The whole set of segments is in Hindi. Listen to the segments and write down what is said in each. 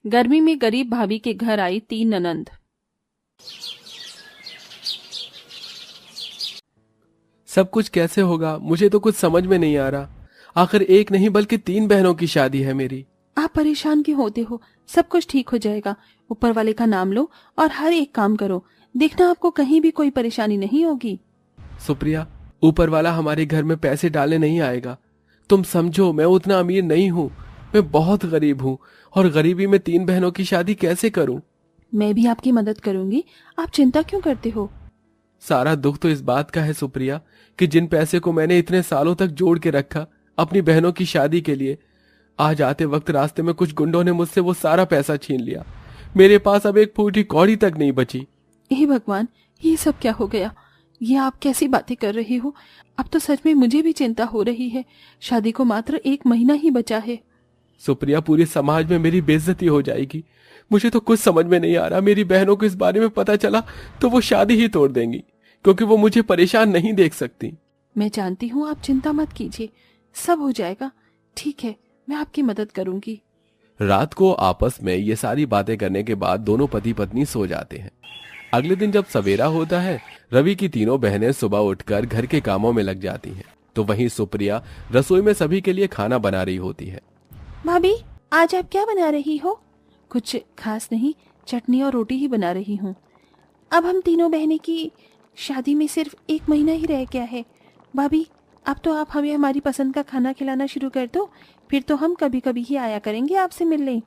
गर्मी में गरीब भाभी के घर आई 3 ननंद। सब कुछ कैसे होगा, मुझे तो कुछ समझ में नहीं आ रहा। आखिर एक नहीं बल्कि 3 बहनों की शादी है मेरी। आप परेशान क्यों होते हो? सब कुछ ठीक हो जाएगा। ऊपर वाले का नाम लो और हर एक काम करो, देखना आपको कहीं भी कोई परेशानी नहीं होगी। सुप्रिया, ऊपर वाला हमारे घर में पैसे डालने नहीं आएगा। तुम समझो, मैं उतना अमीर नहीं हूँ, मैं बहुत गरीब हूँ और गरीबी में 3 बहनों की शादी कैसे करूँ? मैं भी आपकी मदद करूंगी, आप चिंता क्यों करते हो? सारा दुख तो इस बात का है सुप्रिया कि जिन पैसे को मैंने इतने सालों तक जोड़ के रखा अपनी बहनों की शादी के लिए, आज आते वक्त रास्ते में कुछ गुंडों ने मुझसे वो सारा पैसा छीन लिया। मेरे पास अब एक फूटी कौड़ी तक नहीं बची। हे भगवान, ये सब क्या हो गया? ये आप कैसी बातें कर रही हो? अब तो सच में मुझे भी चिंता हो रही है। शादी को मात्र 1 महीना ही बचा है। सुप्रिया, पूरे समाज में मेरी बेइज्जती हो जाएगी। मुझे तो कुछ समझ में नहीं आ रहा। मेरी बहनों को इस बारे में पता चला तो वो शादी ही तोड़ देंगी, क्योंकि वो मुझे परेशान नहीं देख सकती। मैं जानती हूँ, आप चिंता मत कीजिए, सब हो जाएगा। ठीक है, मैं आपकी मदद करूंगी। रात को आपस में ये सारी बातें करने के बाद दोनों पति पत्नी सो जाते हैं। अगले दिन जब सवेरा होता है, रवि की तीनों बहनें सुबह उठकर घर के कामों में लग जाती हैं। तो वहीं सुप्रिया रसोई में सभी के लिए खाना बना रही होती है। भाभी, आज आप क्या बना रही हो? कुछ खास नहीं, चटनी और रोटी ही बना रही हूँ। अब हम तीनों बहनें की शादी में सिर्फ 1 महीना ही रह गया है। भाभी, अब तो आप हमें हमारी पसंद का खाना खिलाना शुरू कर दो, फिर तो हम कभी कभी ही आया करेंगे आपसे मिलने।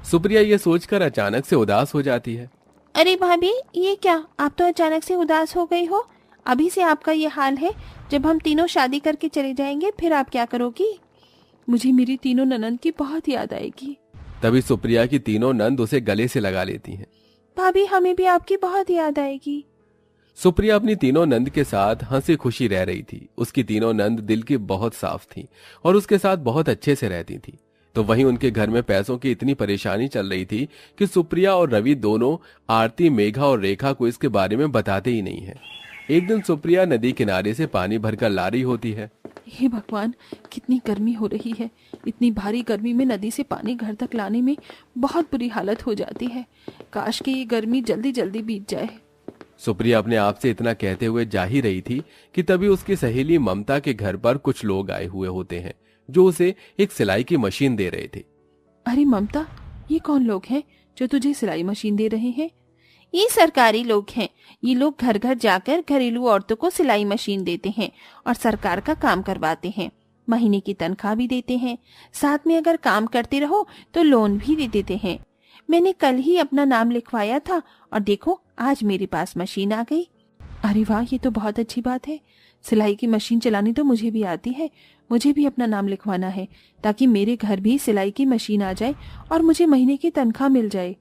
सुप्रिया ये सोचकर अचानक से उदास हो जाती है। अरे भाभी, ये क्या, आप तो अचानक से उदास हो गई हो? अभी से आपका ये हाल है, जब हम तीनों शादी करके चले जाएंगे फिर आप क्या करोगी? मुझे मेरी तीनों ननंद की बहुत याद आएगी। तभी सुप्रिया की तीनों नंद उसे गले से लगा लेती हैं। भाभी, हमें भी आपकी बहुत याद आएगी। सुप्रिया अपनी तीनों नंद के साथ हंसी खुशी रह रही थी। उसकी तीनों नंद दिल की बहुत साफ थी और उसके साथ बहुत अच्छे से रहती थी। तो वहीं उनके घर में पैसों की इतनी परेशानी चल रही थी कि सुप्रिया और रवि दोनों आरती, मेघा और रेखा को इसके बारे में बताते ही नहीं है। एक दिन सुप्रिया नदी किनारे से पानी भरकर ला रही होती है। हे भगवान, कितनी गर्मी हो रही है। इतनी भारी गर्मी में नदी से पानी घर तक लाने में बहुत बुरी हालत हो जाती है। काश कि ये गर्मी जल्दी जल्दी बीत जाए। सुप्रिया अपने आप से इतना कहते हुए जा ही रही थी कि तभी उसकी सहेली ममता के घर पर कुछ लोग आए हुए होते हैं, जो उसे एक सिलाई की मशीन दे रहे थे। अरे ममता, ये कौन लोग हैं जो तुझे सिलाई मशीन दे रहे हैं? ये सरकारी लोग हैं। ये लोग घर घर जाकर घरेलू औरतों को सिलाई मशीन देते हैं और सरकार का काम करवाते हैं। महीने की तनख्वाह भी देते हैं, साथ में अगर काम करते रहो तो लोन भी दे देते हैं। मैंने कल ही अपना नाम लिखवाया था और देखो, आज मेरे पास मशीन आ गई। अरे वाह, ये तो बहुत अच्छी बात है। सिलाई की मशीन चलानी तो मुझे भी आती है। मुझे भी अपना नाम लिखवाना है ताकि मेरे घर भी सिलाई की मशीन आ जाए और मुझे महीने की तनख्वाह मिल जाए।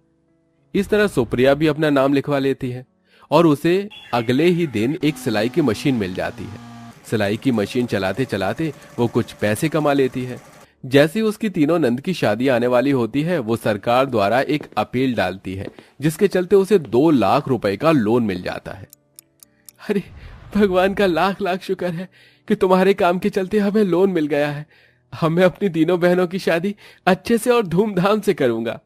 इस तरह सुप्रिया भी अपना नाम लिखवा लेती है और उसे अगले ही दिन एक सिलाई की मशीन मिल जाती है। सिलाई की मशीन चलाते चलाते वो कुछ पैसे कमा लेती है। जैसे ही उसकी तीनों नंद की शादी आने वाली होती है, वो सरकार द्वारा एक अपील डालती है, जिसके चलते उसे 2 लाख रुपए का लोन मिल जाता है। अरे भगवान का लाख लाख शुक्र है कि तुम्हारे काम के चलते हमें लोन मिल गया है। हमें अपनी तीनों बहनों की शादी अच्छे से और धूमधाम से करूंगा।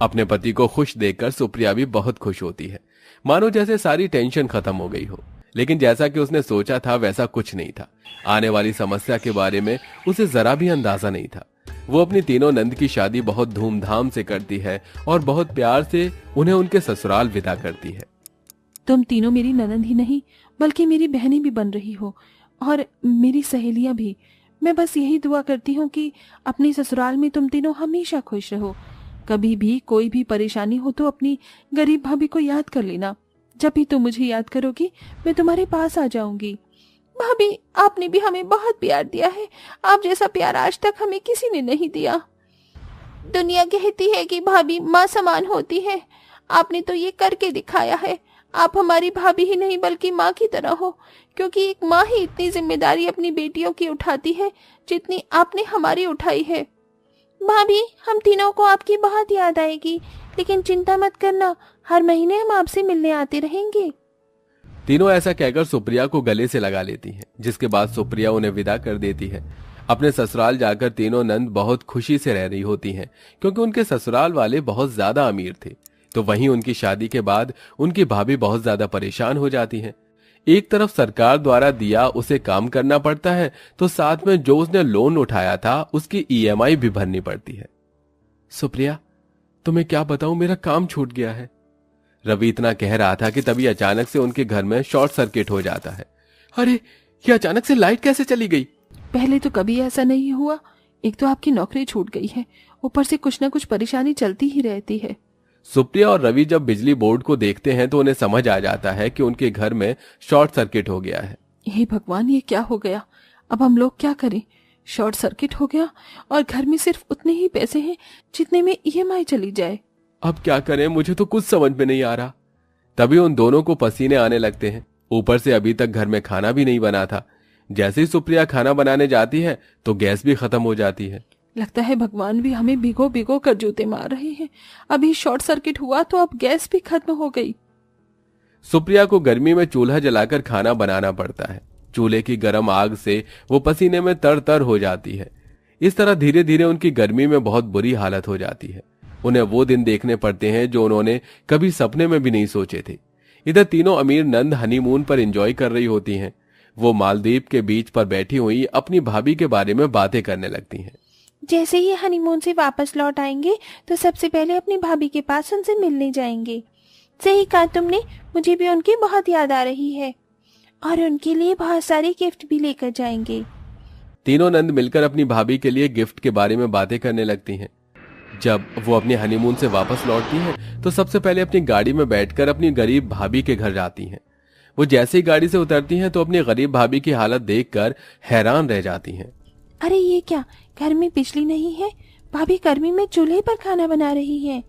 अपने पति को खुश देखकर सुप्रिया भी बहुत खुश होती है, मानो जैसे सारी टेंशन खत्म हो गई हो। लेकिन जैसा कि उसने सोचा था वैसा कुछ नहीं था। आने वाली समस्या के बारे में उसे जरा भी अंदाजा नहीं था। वो अपनी तीनों नंद की शादी बहुत धूमधाम से करती है और बहुत प्यार से उन्हें उनके ससुराल विदा करती है। तुम तीनों मेरी ननंद ही नहीं बल्कि मेरी बहनें भी बन रही हो और मेरी सहेलियां भी। मैं बस यही दुआ करती हूँ कि अपने ससुराल में तुम तीनों हमेशा खुश रहो। कभी भी कोई भी परेशानी हो तो अपनी गरीब भाभी को याद कर लेना। जब भी तुम मुझे याद करोगी मैं तुम्हारे पास आ जाऊंगी। भाभी, आपने भी हमें बहुत प्यार दिया है। आप जैसा प्यार आज तक हमें किसी ने नहीं दिया। दुनिया कहती है कि भाभी माँ समान होती है। आपने तो ये करके दिखाया है। आप हमारी भाभी ही नहीं बल्कि माँ की तरह हो, क्योंकि एक माँ ही इतनी जिम्मेदारी अपनी बेटियों की उठाती है जितनी आपने हमारी उठाई है। भाभी, हम तीनों को आपकी बहुत याद आएगी, लेकिन चिंता मत करना, हर महीने हम आपसे मिलने आते रहेंगे। तीनों ऐसा कहकर सुप्रिया को गले से लगा लेती हैं, जिसके बाद सुप्रिया उन्हें विदा कर देती है। अपने ससुराल जाकर तीनों नंद बहुत खुशी से रह रही होती हैं, क्योंकि उनके ससुराल वाले बहुत ज्यादा अमीर थे। तो वहीं उनकी शादी के बाद उनकी भाभी बहुत ज्यादा परेशान हो जाती हैं। एक तरफ सरकार द्वारा दिया उसे काम करना पड़ता है, तो साथ में जो उसने लोन उठाया था उसकी ईएमआई भी भरनी पड़ती है। सुप्रिया, तुम्हें क्या बताऊं, मेरा काम छूट गया है। रवि इतना कह रहा था कि तभी अचानक से उनके घर में शॉर्ट सर्किट हो जाता है। अरे, ये अचानक से लाइट कैसे चली गई? पहले तो कभी ऐसा नहीं हुआ। एक तो आपकी नौकरी छूट गई है, ऊपर से कुछ ना कुछ परेशानी चलती ही रहती है। सुप्रिया और रवि जब बिजली बोर्ड को देखते हैं तो उन्हें समझ आ जाता है कि उनके घर में शॉर्ट सर्किट हो गया है। हे भगवान, ये क्या हो गया? अब हम लोग क्या करें? शॉर्ट सर्किट हो गया और घर में सिर्फ उतने ही पैसे हैं जितने में ईएमआई चली जाए। अब क्या करें, मुझे तो कुछ समझ में नहीं आ रहा। तभी उन दोनों को पसीने आने लगते हैं। ऊपर से अभी तक घर में खाना भी नहीं बना था। जैसे ही सुप्रिया खाना बनाने जाती है तो गैस भी खत्म हो जाती है। लगता है भगवान भी हमें भिगो भिगो कर जूते मार रहे हैं। अभी शॉर्ट सर्किट हुआ तो अब गैस भी खत्म हो गई। सुप्रिया को गर्मी में चूल्हा जलाकर खाना बनाना पड़ता है। चूल्हे की गर्म आग से वो पसीने में तर तर हो जाती है। इस तरह धीरे धीरे उनकी गर्मी में बहुत बुरी हालत हो जाती है। उन्हें वो दिन देखने पड़ते हैं जो उन्होंने कभी सपने में भी नहीं सोचे थे। इधर तीनों अमीर नंद हनीमून पर एंजॉय कर रही होती हैं। वो मालदीव के बीच पर बैठी हुई अपनी भाभी के बारे में बातें करने लगती हैं। जैसे ही हनीमून से वापस लौट आएंगे तो सबसे पहले अपनी भाभी के पास उनसे मिलने जाएंगे। सही कहा तुमने, मुझे भी उनकी बहुत याद आ रही है और उनके लिए बहुत सारे गिफ्ट भी लेकर जाएंगे। तीनों नंद मिलकर अपनी भाभी के लिए गिफ्ट के बारे में बातें करने लगती हैं। जब वो अपने हनीमून से वापस लौटती हैं तो सबसे पहले अपनी गाड़ी में बैठकर अपनी गरीब भाभी के घर जाती हैं। वो जैसे ही गाड़ी से उतरती हैं तो अपनी गरीब भाभी की हालत देखकर हैरान रह जाती हैं। अरे ये क्या, घर में बिजली नहीं है, भाभी गर्मी में चूल्हे पर खाना बना रही है।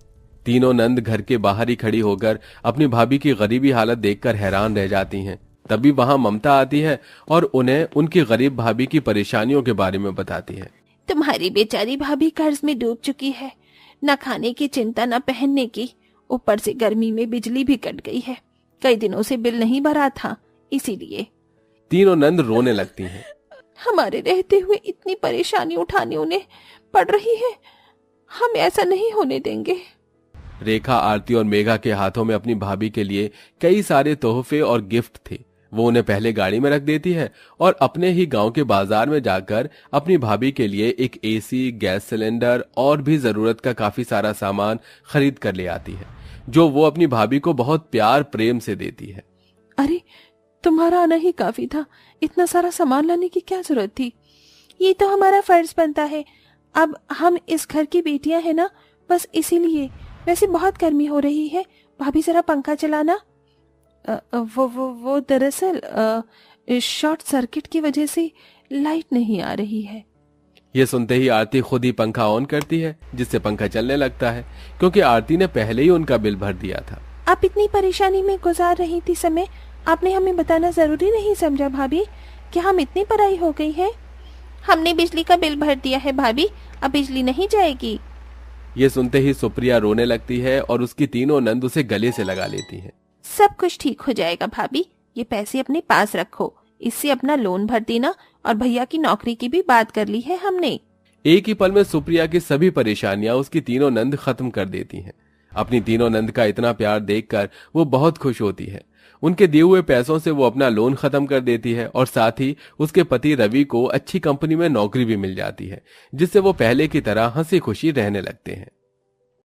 तीनों नंद घर के बाहर ही खड़ी होकर अपनी भाभी की गरीबी हालत देखकर हैरान रह जाती हैं। तभी वहां ममता आती है और उन्हें उनकी गरीब भाभी की परेशानियों के बारे में बताती है। तुम्हारी बेचारी भाभी कर्ज में डूब चुकी है, न खाने की चिंता न पहनने की, ऊपर से गर्मी में बिजली भी कट गई है। कई दिनों से बिल नहीं भरा था, इसीलिए। तीनों नंद रोने लगती हैं। हमारे रहते हुए इतनी परेशानी उठानी उन्हें पड़ रही है, हम ऐसा नहीं होने देंगे। रेखा, आरती और मेघा के हाथों में अपनी भाभी के लिए कई सारे तोहफे और गिफ्ट थे। वो उन्हें पहले गाड़ी में रख देती है और अपने ही गांव के बाजार में जाकर अपनी भाभी के लिए एक एसी, गैस सिलेंडर और भी जरूरत का काफी सारा सामान खरीद कर ले आती है, जो वो अपनी भाभी को बहुत प्यार प्रेम से देती है। अरे, तुम्हारा आना ही काफी था, इतना सारा सामान लाने की क्या जरूरत थी? ये तो हमारा फर्ज बनता है। अब हम इस घर की बेटियां हैं ना, बस इसीलिए। वैसे बहुत गर्मी हो रही है, भाभी जरा पंखा चलाना। वो दरअसल शॉर्ट सर्किट की वजह से लाइट नहीं आ रही है। ये सुनते ही आरती खुद ही पंखा ऑन करती है, जिससे पंखा चलने लगता है, क्योंकि आरती ने पहले ही उनका बिल भर दिया था। आप इतनी परेशानी में गुजार रही थी समय, आपने हमें बताना जरूरी नहीं समझा भाभी कि हम इतनी पराई हो गई है? हमने बिजली का बिल भर दिया है भाभी, अब बिजली नहीं जाएगी। ये सुनते ही सुप्रिया रोने लगती है और उसकी तीनों नंद उसे गले से लगा लेती हैं। सब कुछ ठीक हो जाएगा भाभी, ये पैसे अपने पास रखो, इससे अपना लोन भर देना, और भैया की नौकरी की भी बात कर ली है हमने। एक ही पल में सुप्रिया की सभी परेशानियां उसकी तीनों नंद खत्म कर देती हैं। अपनी तीनों नंद का इतना प्यार देखकर वो बहुत खुश होती है। उनके दिए हुए पैसों से वो अपना लोन खत्म कर देती है और साथ ही उसके पति रवि को अच्छी कंपनी में नौकरी भी मिल जाती है, जिससे वो पहले की तरह हंसी खुशी रहने लगते हैं।